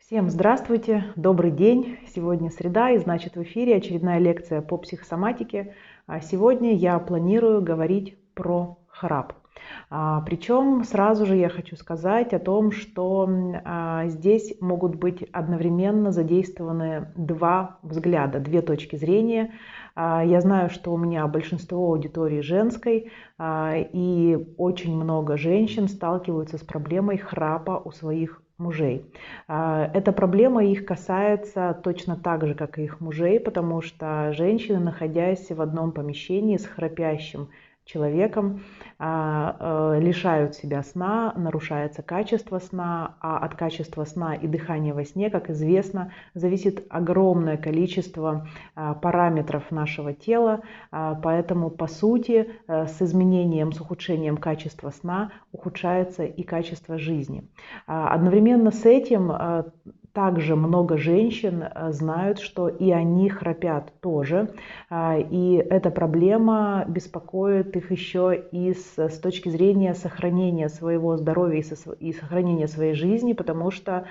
Всем здравствуйте, добрый день. Сегодня среда, и значит в эфире очередная лекция по психосоматике. Сегодня я планирую говорить про храп. Причем сразу же я хочу сказать о том, что здесь могут быть одновременно задействованы два взгляда, две точки зрения. Я знаю, что у меня большинство аудитории женской, и очень много женщин сталкиваются с проблемой храпа у своих мужей. Эта проблема их касается точно так же, как и их мужей, потому что женщины, находясь в одном помещении с храпящим человеком, лишают себя сна, нарушается качество сна, а от качества сна и дыхания во сне, как известно, зависит огромное количество параметров нашего тела, поэтому по сути с изменением, с ухудшением качества сна ухудшается и качество жизни. Одновременно с этим также много женщин знают, что и они храпят тоже, и эта проблема беспокоит их еще и с точки зрения сохранения своего здоровья и сохранения своей жизни, потому что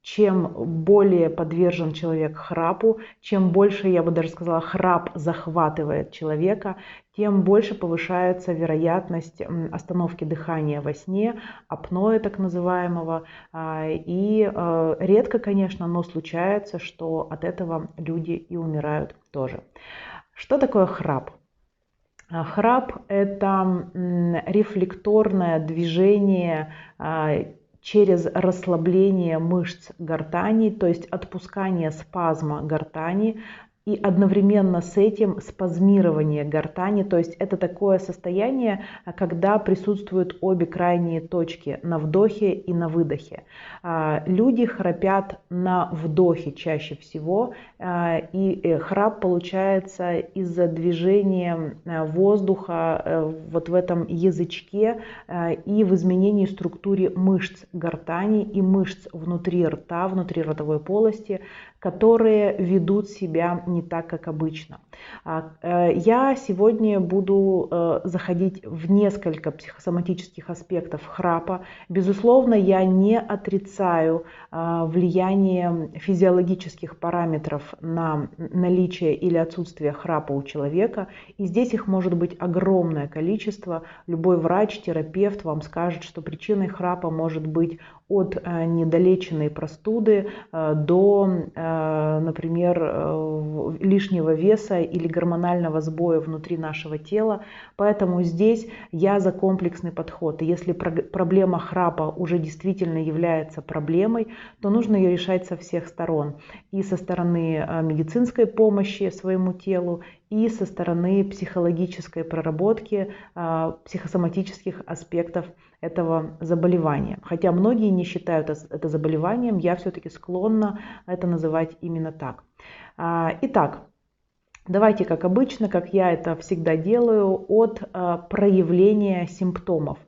чем более подвержен человек храпу, чем больше, я бы даже сказала, храп захватывает человека, тем больше повышается вероятность остановки дыхания во сне, апноэ так называемого. И редко, конечно, но случается, что от этого люди и умирают тоже. Что такое храп? Храп – это рефлекторное движение через расслабление мышц гортани, то есть отпускание спазма гортани, и одновременно с этим спазмирование гортани, то есть это такое состояние, когда присутствуют обе крайние точки на вдохе и на выдохе. Люди храпят на вдохе чаще всего, и храп получается из-за движения воздуха вот в этом язычке и в изменении структуры мышц гортани и мышц внутри рта, внутри ротовой полости, которые ведут себя не так, как обычно. Я сегодня буду заходить в несколько психосоматических аспектов храпа. Безусловно, я не отрицаю влияние физиологических параметров на наличие или отсутствие храпа у человека. И здесь их может быть огромное количество. Любой врач, терапевт вам скажет, что причиной храпа может быть от недолеченной простуды до, например, лишнего веса или гормонального сбоя внутри нашего тела. Поэтому здесь я за комплексный подход. И если проблема храпа уже действительно является проблемой, то нужно ее решать со всех сторон. И со стороны медицинской помощи своему телу, и со стороны психологической проработки психосоматических аспектов этого заболевания. Хотя многие не считают это заболеванием, я все-таки склонна это называть именно так. Итак, давайте, как обычно, как я это всегда делаю, от проявления симптомов.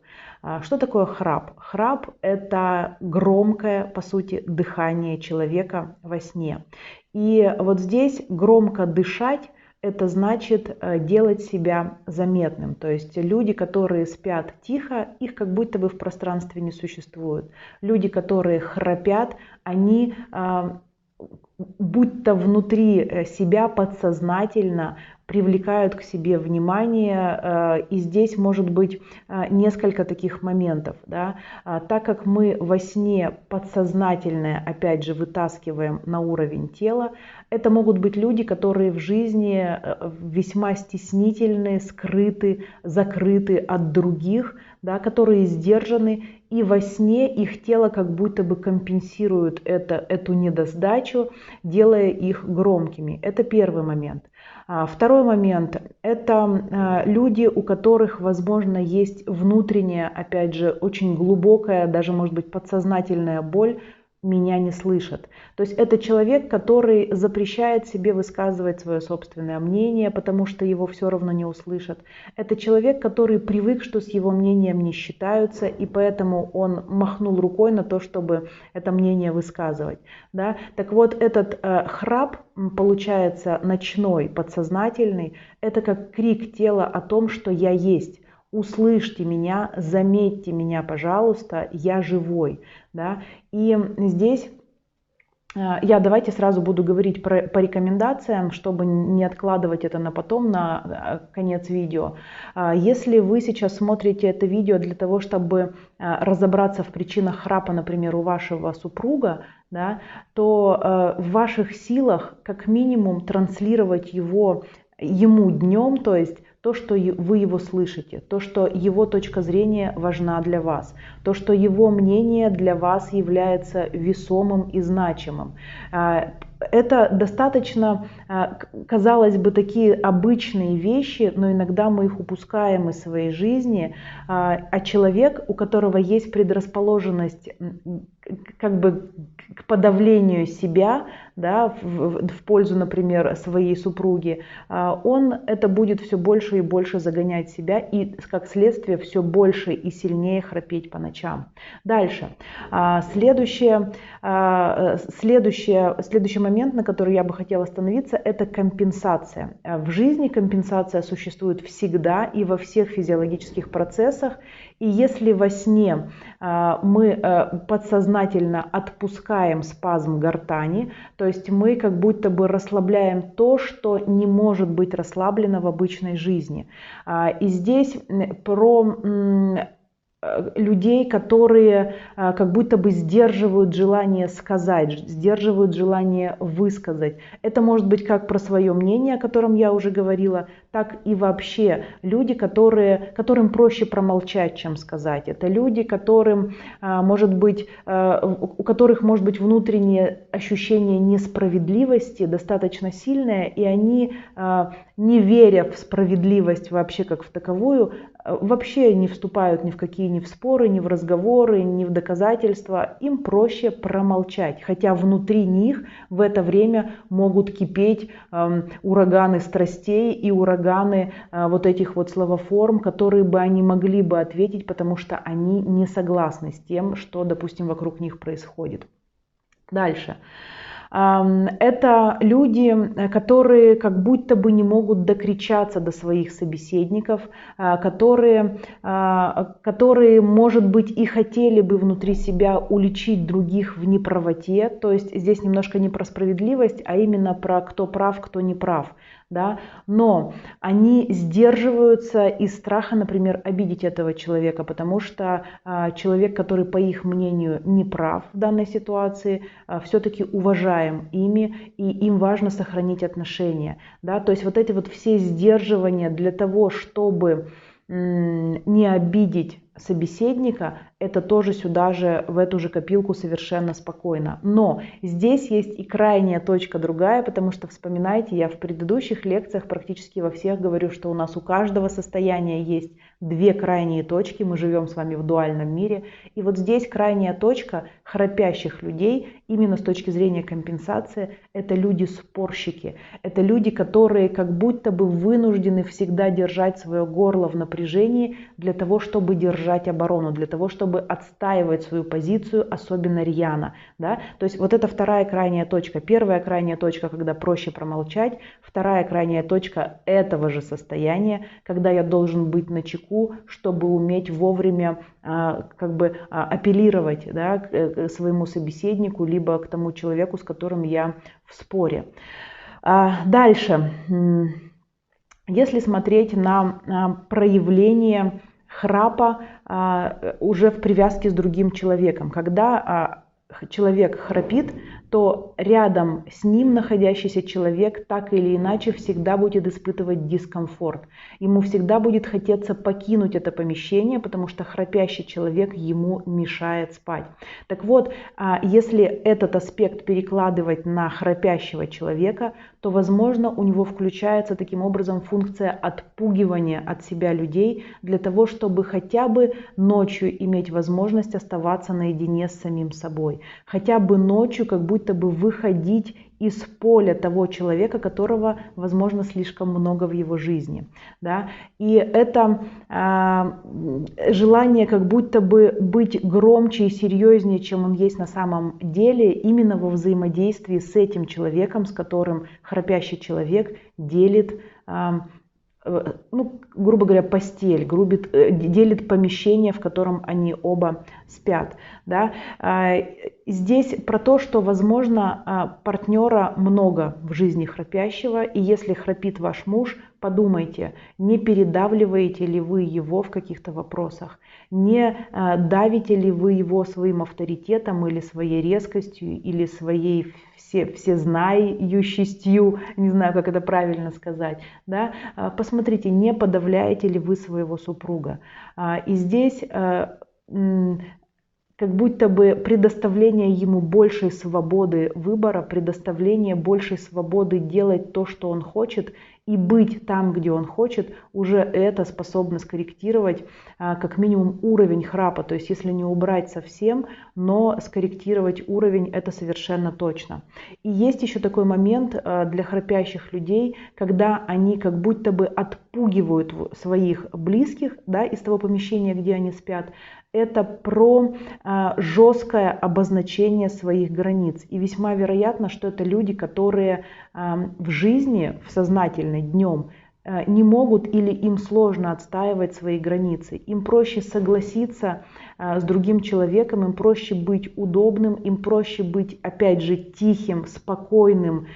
Что такое храп? Храп – это громкое, по сути, дыхание человека во сне. И вот здесь громко дышать – это значит делать себя заметным. То есть люди, которые спят тихо, их как будто бы в пространстве не существует. Люди, которые храпят, они будто внутри себя подсознательно привлекают к себе внимание, и здесь может быть несколько таких моментов. Да? Так как мы во сне подсознательное, опять же, вытаскиваем на уровень тела, это могут быть люди, которые в жизни весьма стеснительны, скрыты, закрыты от других, да, которые сдержаны, и во сне их тело как будто бы компенсирует эту недосдачу, делая их громкими. Это первый момент. Второй момент – это люди, у которых, возможно, есть внутренняя, опять же, очень глубокая, даже, может быть, подсознательная боль, меня не слышат. То есть это человек, который запрещает себе высказывать свое собственное мнение, потому что его все равно не услышат. Это человек, который привык, что с его мнением не считаются, и поэтому он махнул рукой на то, чтобы это мнение высказывать. Да? Так вот, этот храп, получается, ночной, подсознательный, это как крик тела о том, что я есть. услышьте меня, заметьте меня, пожалуйста, я живой. Да? И здесь давайте сразу буду говорить по рекомендациям, чтобы не откладывать это на потом, на конец видео. Если вы сейчас смотрите это видео для того, чтобы разобраться в причинах храпа, например, у вашего супруга, да, то в ваших силах как минимум транслировать ему днем, то есть то, что вы его слышите, то, что его точка зрения важна для вас, то, что его мнение для вас является весомым и значимым. Это достаточно, казалось бы, такие обычные вещи, но иногда мы их упускаем из своей жизни. А человек, у которого есть предрасположенность как бы к подавлению себя, да, в пользу, например, своей супруги, он это будет все больше и больше загонять себя и, как следствие, все больше и сильнее храпеть по ночам. Дальше. Следующий момент, на который я бы хотела остановиться, это компенсация. В жизни компенсация существует всегда и во всех физиологических процессах. И если во сне мы подсознательно отпускаем спазм гортани, то есть мы как будто бы расслабляем то, что не может быть расслаблено в обычной жизни. И здесь про людей, которые как будто бы сдерживают желание сказать, сдерживают желание высказать. Это может быть как про свое мнение, о котором я уже говорила, так и вообще люди, которым проще промолчать, чем сказать. Это люди, у которых может быть внутреннее ощущение несправедливости достаточно сильное, и они, не веря в справедливость вообще как в таковую, вообще не вступают ни в какие ни в споры, ни в разговоры, ни в доказательства. Им проще промолчать, хотя внутри них в это время могут кипеть ураганы страстей и ураганы вот этих вот словоформ, которые бы они могли бы ответить, потому что они не согласны с тем, что, допустим, вокруг них происходит. Дальше. Это люди, которые как будто бы не могут докричаться до своих собеседников, которые, может быть, и хотели бы внутри себя уличить других в неправоте. То есть здесь немножко не про справедливость, а именно про кто прав, кто не прав. Да? Но они сдерживаются из страха, например, обидеть этого человека, потому что человек, который, по их мнению, не прав в данной ситуации, все-таки уважаем ими, и им важно сохранить отношения. Да? То есть вот эти вот все сдерживания для того, чтобы не обидеть собеседника, это тоже сюда же, в эту же копилку совершенно спокойно. Но здесь есть и крайняя точка другая, потому что, вспоминайте, я в предыдущих лекциях практически во всех говорю, что у нас у каждого состояния есть две крайние точки, мы живем с вами в дуальном мире. И вот здесь крайняя точка храпящих людей, именно с точки зрения компенсации, это люди-спорщики. Это люди, которые как будто бы вынуждены всегда держать свое горло в напряжении для того, чтобы держать оборону, для того, чтобы отстаивать свою позицию, особенно рьяно. Да? То есть вот это вторая крайняя точка. Первая крайняя точка, когда проще промолчать. Вторая крайняя точка этого же состояния, когда я должен быть начеку, чтобы уметь вовремя апеллировать, да, к своему собеседнику, либо к тому человеку, с которым я в споре. Дальше. Если смотреть на проявление храпа уже в привязке с другим человеком. Когда человек храпит, то рядом с ним находящийся человек так или иначе всегда будет испытывать дискомфорт. Ему всегда будет хотеться покинуть это помещение, потому что храпящий человек ему мешает спать. Так вот, если этот аспект перекладывать на храпящего человека, то, возможно, у него включается таким образом функция отпугивания от себя людей для того, чтобы хотя бы ночью иметь возможность оставаться наедине с самим собой. Хотя бы ночью как будто бы выходить из поля того человека, которого, возможно, слишком много в его жизни. Да? И это желание как будто бы быть громче и серьезнее, чем он есть на самом деле, именно во взаимодействии с этим человеком, с которым храпящий человек делит ну, грубо говоря, постель, делит помещение, в котором они оба спят. Да? Здесь про то, что, возможно, партнера много в жизни храпящего, и если храпит ваш муж, подумайте, не передавливаете ли вы его в каких-то вопросах, не давите ли вы его своим авторитетом или своей резкостью, или своей всезнающестью, не знаю, как это правильно сказать. Да? Посмотрите, не подавляете ли вы своего супруга. И здесь как будто бы предоставление ему большей свободы выбора, предоставление большей свободы делать то, что он хочет, и быть там, где он хочет, уже это способно скорректировать как минимум уровень храпа. То есть если не убрать совсем, но скорректировать уровень, это совершенно точно. И есть еще такой момент для храпящих людей, когда они как будто бы отпугивают своих близких, да, из того помещения, где они спят. Это про жесткое обозначение своих границ. И весьма вероятно, что это люди, которые в жизни, в сознательной, днем, не могут или им сложно отстаивать свои границы. Им проще согласиться с другим человеком, им проще быть удобным, им проще быть, опять же, тихим, спокойным,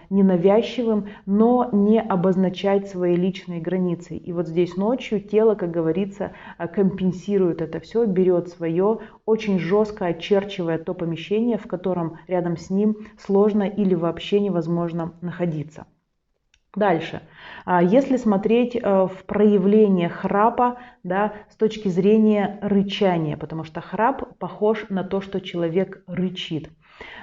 ненавязчивым, но не обозначать свои личные границы. И вот здесь ночью тело, как говорится, компенсирует это все, берет свое, очень жестко очерчивая то помещение, в котором рядом с ним сложно или вообще невозможно находиться. Дальше. Если смотреть в проявление храпа, да, с точки зрения рычания, потому что храп похож на то, что человек рычит.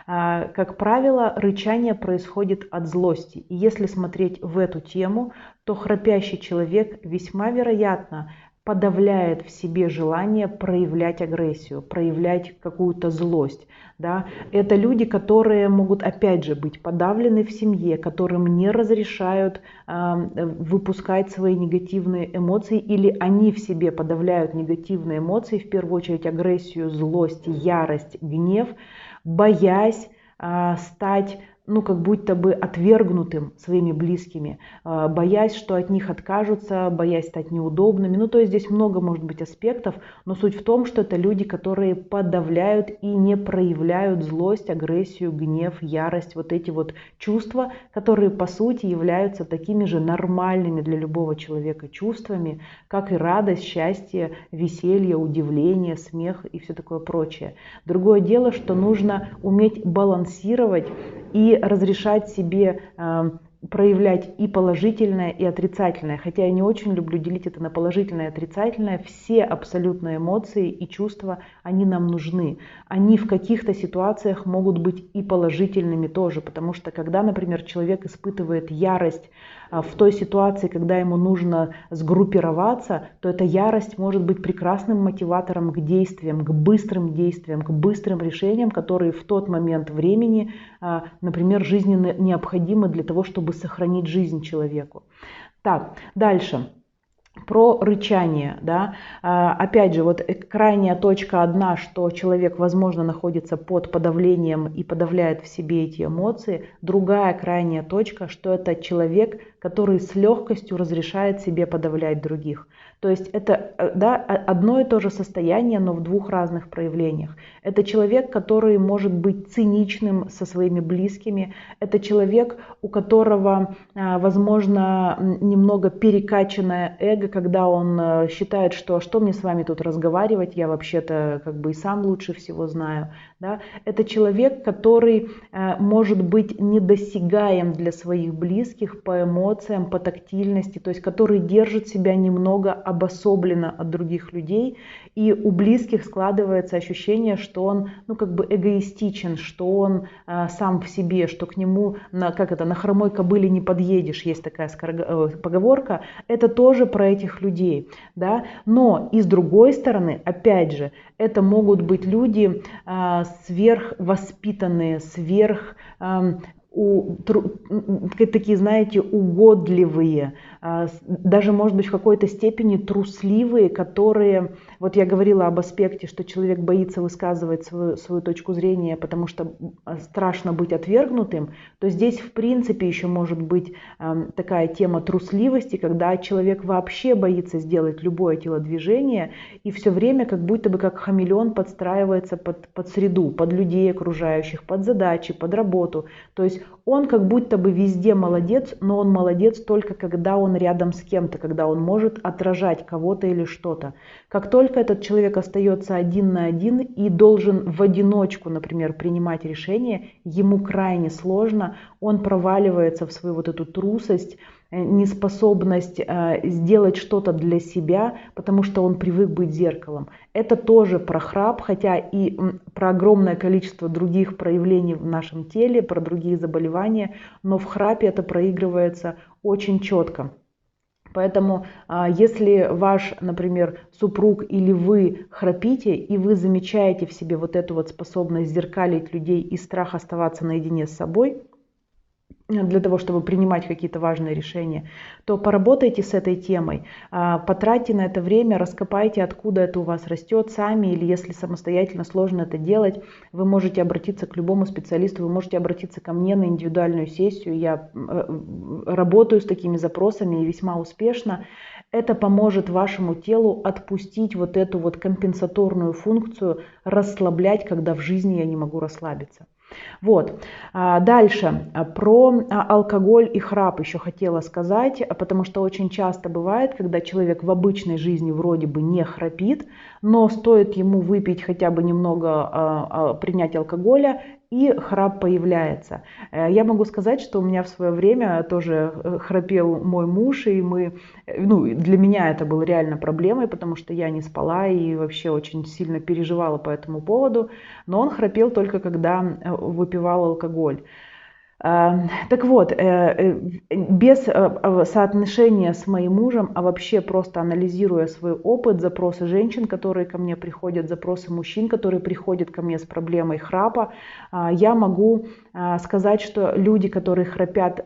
Как правило, рычание происходит от злости. И если смотреть в эту тему, то храпящий человек весьма вероятно подавляет в себе желание проявлять агрессию, проявлять какую-то злость. Да? Это люди, которые могут, опять же, быть подавлены в семье, которым не разрешают выпускать свои негативные эмоции, или они в себе подавляют негативные эмоции, в первую очередь агрессию, злость, ярость, гнев, боясь стать, ну, как будто бы отвергнутым своими близкими, боясь, что от них откажутся, боясь стать неудобными. Ну, то есть здесь много может быть аспектов, но суть в том, что это люди, которые подавляют и не проявляют злость, агрессию, гнев, ярость, вот эти вот чувства, которые по сути являются такими же нормальными для любого человека чувствами, как и радость, счастье, веселье, удивление, смех и все такое прочее. Другое дело, что нужно уметь балансировать и разрешать себе проявлять и положительное, и отрицательное. Хотя я не очень люблю делить это на положительное и отрицательное. Все абсолютно эмоции и чувства, они нам нужны. Они в каких-то ситуациях могут быть и положительными тоже. Потому что когда, например, человек испытывает ярость в той ситуации, когда ему нужно сгруппироваться, то эта ярость может быть прекрасным мотиватором к действиям, к быстрым решениям, которые в тот момент времени, например, жизненно необходимы для того, чтобы сохранить жизнь человеку. Так, дальше. Про рычание. Да? Опять же, вот крайняя точка одна, что человек, возможно, находится под подавлением и подавляет в себе эти эмоции. Другая крайняя точка, что это человек, который с легкостью разрешает себе подавлять других. То есть это, да, одно и то же состояние, но в двух разных проявлениях. Это человек, который может быть циничным со своими близкими. Это человек, у которого, возможно, немного перекачанное эго, когда он считает, что мне с вами тут разговаривать, я вообще-то как бы и сам лучше всего знаю. Да? Это человек, который может быть недосягаем для своих близких по эмоциям, по тактильности, то есть который держит себя немного обособленно от других людей, и у близких складывается ощущение, что он, ну, как бы эгоистичен, что он сам в себе, что к нему на хромой кобыле не подъедешь, есть такая поговорка. Это тоже про этих людей, да? Но и с другой стороны, опять же, это могут быть люди сверхвоспитанные, такие, знаете, угодливые, даже, может быть, в какой-то степени трусливые, которые, вот я говорила об аспекте, что человек боится высказывать свою точку зрения, потому что страшно быть отвергнутым, то здесь, в принципе, еще может быть такая тема трусливости, когда человек вообще боится сделать любое телодвижение и все время как будто бы как хамелеон подстраивается под среду, под людей окружающих, под задачи, под работу. То есть он как будто бы везде молодец, но он молодец только когда он рядом с кем-то, когда он может отражать кого-то или что-то. Как только этот человек остается один на один и должен в одиночку, например, принимать решения, ему крайне сложно, он проваливается в свою вот эту трусость, неспособность сделать что-то для себя, потому что он привык быть зеркалом. Это тоже про храп, хотя и про огромное количество других проявлений в нашем теле, про другие заболевания, но в храпе это проигрывается очень четко. Поэтому, если ваш, например, супруг или вы храпите, и вы замечаете в себе вот эту вот способность зеркалить людей и страх оставаться наедине с собой, для того, чтобы принимать какие-то важные решения, то поработайте с этой темой, потратьте на это время, раскопайте, откуда это у вас растет сами, или если самостоятельно сложно это делать, вы можете обратиться к любому специалисту, вы можете обратиться ко мне на индивидуальную сессию, я работаю с такими запросами и весьма успешно. Это поможет вашему телу отпустить вот эту вот компенсаторную функцию, расслаблять, когда в жизни я не могу расслабиться. Вот. Дальше про алкоголь и храп еще хотела сказать, потому что очень часто бывает, когда человек в обычной жизни вроде бы не храпит, но стоит ему выпить хотя бы немного, принять алкоголя, и храп появляется. Я могу сказать, что у меня в свое время тоже храпел мой муж, и для меня это было реально проблемой, потому что я не спала и вообще очень сильно переживала по этому поводу, но он храпел только когда выпивал алкоголь. Так вот, без соотношения с моим мужем, а вообще просто анализируя свой опыт, запросы женщин, которые ко мне приходят, запросы мужчин, которые приходят ко мне с проблемой храпа, я могу сказать, что люди, которые храпят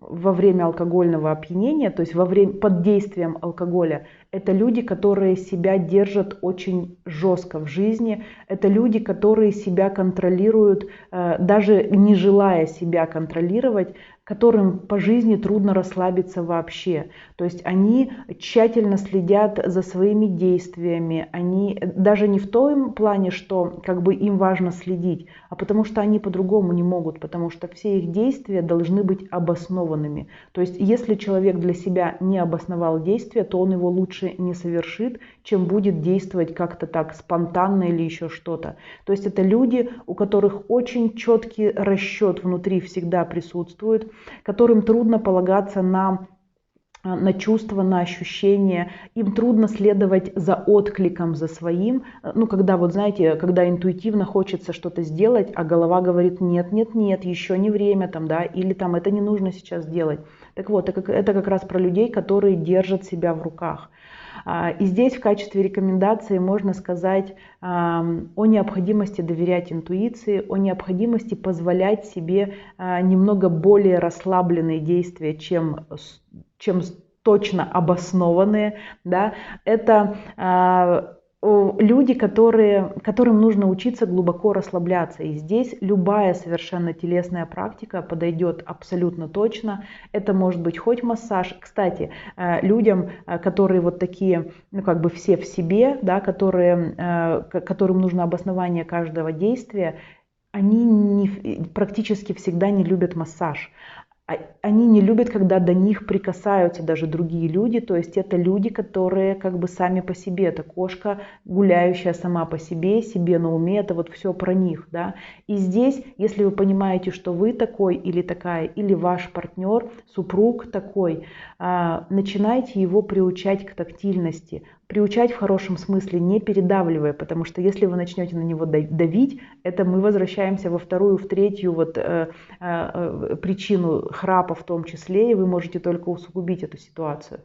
во время алкогольного опьянения, то есть под действием алкоголя, это люди, которые себя держат очень жестко в жизни, это люди, которые себя контролируют, даже не желая себя контролировать, которым по жизни трудно расслабиться вообще. То есть они тщательно следят за своими действиями, они даже не в том плане, что как бы им важно следить, а потому что они по-другому не могут, потому что все их действия должны быть обоснованными. То есть если человек для себя не обосновал действие, то он его лучше не совершит, чем будет действовать как-то так спонтанно или еще что-то. То есть это люди, у которых очень четкий расчет внутри всегда присутствует, которым трудно полагаться на чувства, на ощущения, им трудно следовать за откликом, за своим, когда, вот знаете, когда интуитивно хочется что-то сделать, а голова говорит нет, нет, нет, еще не время, или это не нужно сейчас делать. Так вот, это как раз про людей, которые держат себя в руках. И здесь в качестве рекомендации можно сказать о необходимости доверять интуиции, о необходимости позволять себе немного более расслабленные действия, чем точно обоснованные. Да? Это люди, которым нужно учиться глубоко расслабляться. И здесь любая совершенно телесная практика подойдет абсолютно точно. Это может быть хоть массаж. Кстати, людям, которые вот такие, все в себе, да, которым нужно обоснование каждого действия, они практически всегда не любят массаж. Они не любят, когда до них прикасаются даже другие люди, то есть это люди, которые сами по себе, это кошка, гуляющая сама по себе на уме, это вот все про них, да. И здесь, если вы понимаете, что вы такой или такая, или ваш партнер, супруг такой, начинайте его приучать к тактильности, приучать в хорошем смысле, не передавливая, потому что если вы начнете на него давить, это мы возвращаемся во вторую, в третью причину храпа в том числе, и вы можете только усугубить эту ситуацию.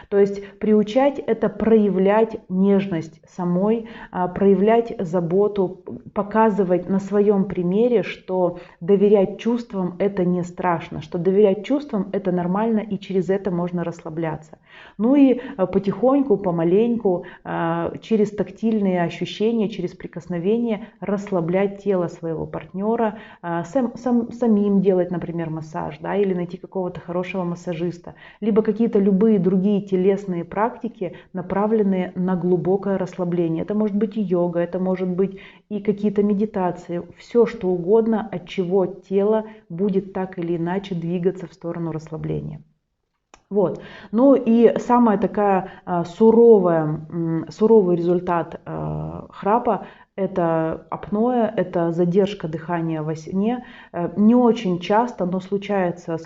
То есть приучать — это проявлять нежность самой, проявлять заботу, показывать на своем примере, что доверять чувствам — это не страшно, что доверять чувствам — это нормально, и через это можно расслабляться. Ну и потихоньку, помаленьку, через тактильные ощущения, через прикосновение расслаблять тело своего партнера, самим делать, например, массаж, да, или найти какого-то хорошего массажиста, либо какие-то любые другие телесные практики, направленные на глубокое расслабление. Это может быть и йога, это может быть и какие-то медитации, все что угодно, от чего тело будет так или иначе двигаться в сторону расслабления. Вот. Ну и самая такая суровый результат храпа — это апноэ, это задержка дыхания во сне. Не очень часто, но случается,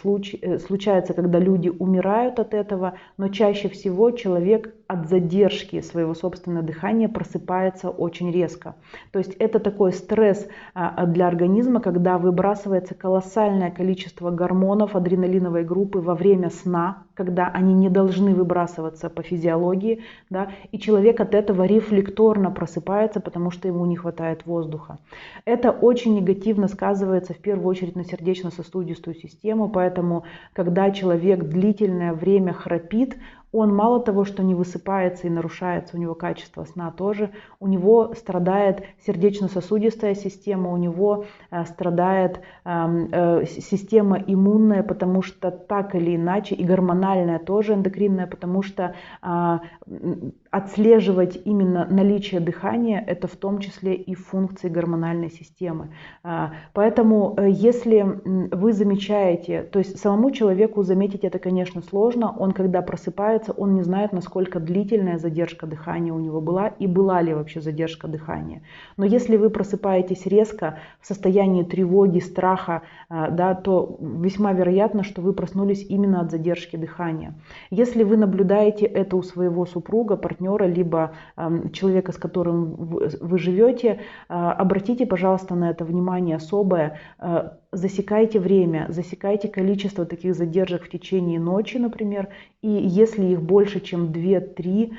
когда люди умирают от этого, но чаще всего человек от задержки своего собственного дыхания просыпается очень резко. То есть это такой стресс для организма, когда выбрасывается колоссальное количество гормонов адреналиновой группы во время сна, когда они не должны выбрасываться по физиологии, да, и человек от этого рефлекторно просыпается, потому что ему не хватает воздуха. Это очень негативно сказывается в первую очередь на сердечно-сосудистую систему, поэтому когда человек длительное время храпит, он мало того, что не высыпается и нарушается у него качество сна тоже, у него страдает сердечно-сосудистая система, у него страдает система иммунная, потому что так или иначе, и гормональная тоже, эндокринная, потому что отслеживать именно наличие дыхания — это в том числе и функции гормональной системы. Поэтому если вы замечаете, то есть самому человеку заметить это, конечно, сложно, он когда просыпается, он не знает, насколько длительная задержка дыхания у него была и была ли вообще задержка дыхания. Но если вы просыпаетесь резко в состоянии тревоги, страха, да, то весьма вероятно, что вы проснулись именно от задержки дыхания. Если вы наблюдаете это у своего супруга, партнера, либо человека, с которым вы живете, обратите, пожалуйста, на это внимание особое. Засекайте время, засекайте количество таких задержек в течение ночи, например, и если их больше, чем 2-3,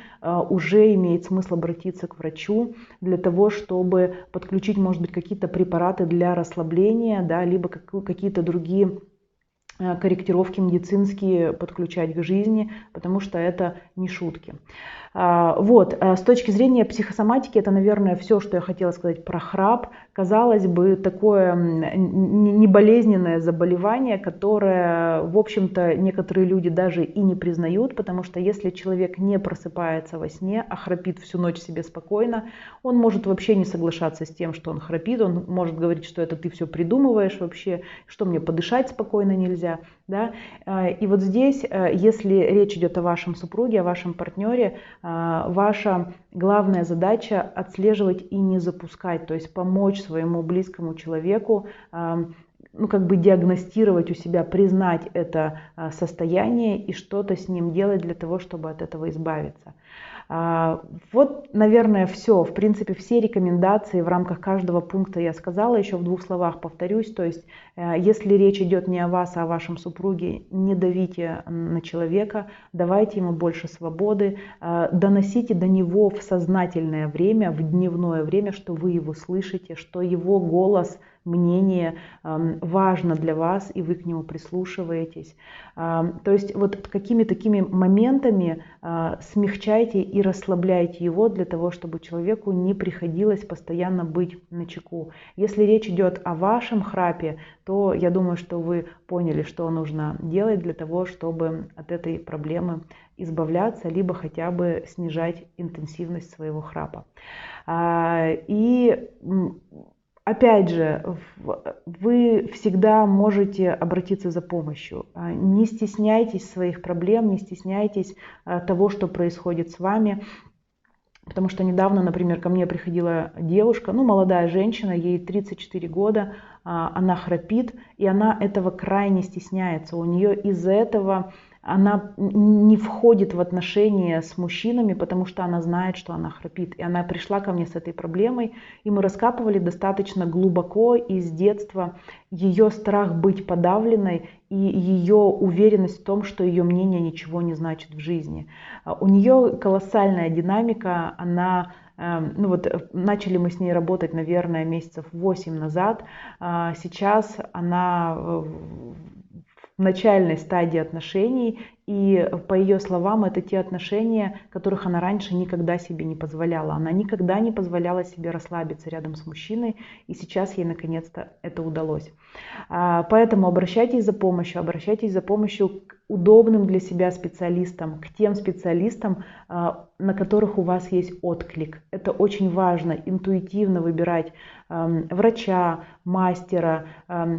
уже имеет смысл обратиться к врачу для того, чтобы подключить, может быть, какие-то препараты для расслабления, да, либо какие-то другие корректировки медицинские подключать к жизни, потому что это не шутки. Вот, с точки зрения психосоматики, это, наверное, все, что я хотела сказать про храп. Казалось бы, такое неболезненное заболевание, которое, в общем-то, некоторые люди даже и не признают, потому что если человек не просыпается во сне, а храпит всю ночь себе спокойно, он может вообще не соглашаться с тем, что он храпит, он может говорить, что это ты все придумываешь вообще, что мне подышать спокойно нельзя. Да? И вот здесь, если речь идет о вашем супруге, о вашем партнере, ваша главная задача — отслеживать и не запускать, то есть помочь своему близкому человеку, диагностировать у себя, признать это состояние и что-то с ним делать для того, чтобы от этого избавиться. Вот, наверное, все. В принципе, все рекомендации в рамках каждого пункта я сказала. Еще в 2 словах повторюсь. То есть, если речь идет не о вас, а о вашем супруге, не давите на человека, давайте ему больше свободы, доносите до него в сознательное время, в дневное время, что вы его слышите, что его голос, мнение важно для вас, и вы к нему прислушиваетесь. То есть вот какими такими моментами смягчайте и расслабляйте его для того, чтобы человеку не приходилось постоянно быть начеку. Если речь идет о вашем храпе, то я думаю, что вы поняли, что нужно делать для того, чтобы от этой проблемы избавляться, либо хотя бы снижать интенсивность своего храпа. И опять же, вы всегда можете обратиться за помощью. Не стесняйтесь своих проблем, не стесняйтесь того, что происходит с вами. Потому что недавно, например, ко мне приходила девушка, молодая женщина, ей 34 года, она храпит, и она этого крайне стесняется. У нее из-за этого она не входит в отношения с мужчинами, потому что она знает, что она храпит. И она пришла ко мне с этой проблемой, и мы раскапывали достаточно глубоко, и с детства ее страх быть подавленной и ее уверенность в том, что ее мнение ничего не значит в жизни. У нее колоссальная динамика, она... Ну вот начали мы с ней работать, наверное, месяцев 8 назад. Сейчас она в начальной стадии отношений, и по ее словам, это те отношения, которых она раньше никогда себе не позволяла. Она никогда не позволяла себе расслабиться рядом с мужчиной, и сейчас ей наконец-то это удалось. Поэтому обращайтесь за помощью к удобным для себя специалистам, к тем специалистам, на которых у вас есть отклик. Это очень важно, интуитивно выбирать врача, мастера,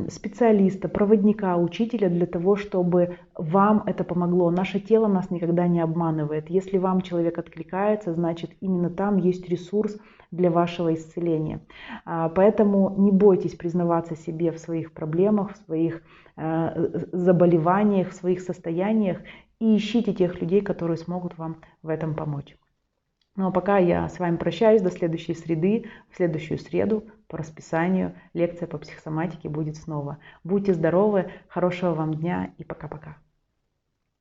специалиста, проводника, учителя для того, чтобы вам это помогло. Наше тело нас никогда не обманывает. Если вам человек откликается, значит именно там есть ресурс для вашего исцеления. Поэтому не бойтесь признаваться себе в своих проблемах, в своих заболеваниях, в своих состояниях и ищите тех людей, которые смогут вам в этом помочь. Ну а пока я с вами прощаюсь до следующей среды. В следующую среду по расписанию лекция по психосоматике будет снова. Будьте здоровы, хорошего вам дня и пока-пока.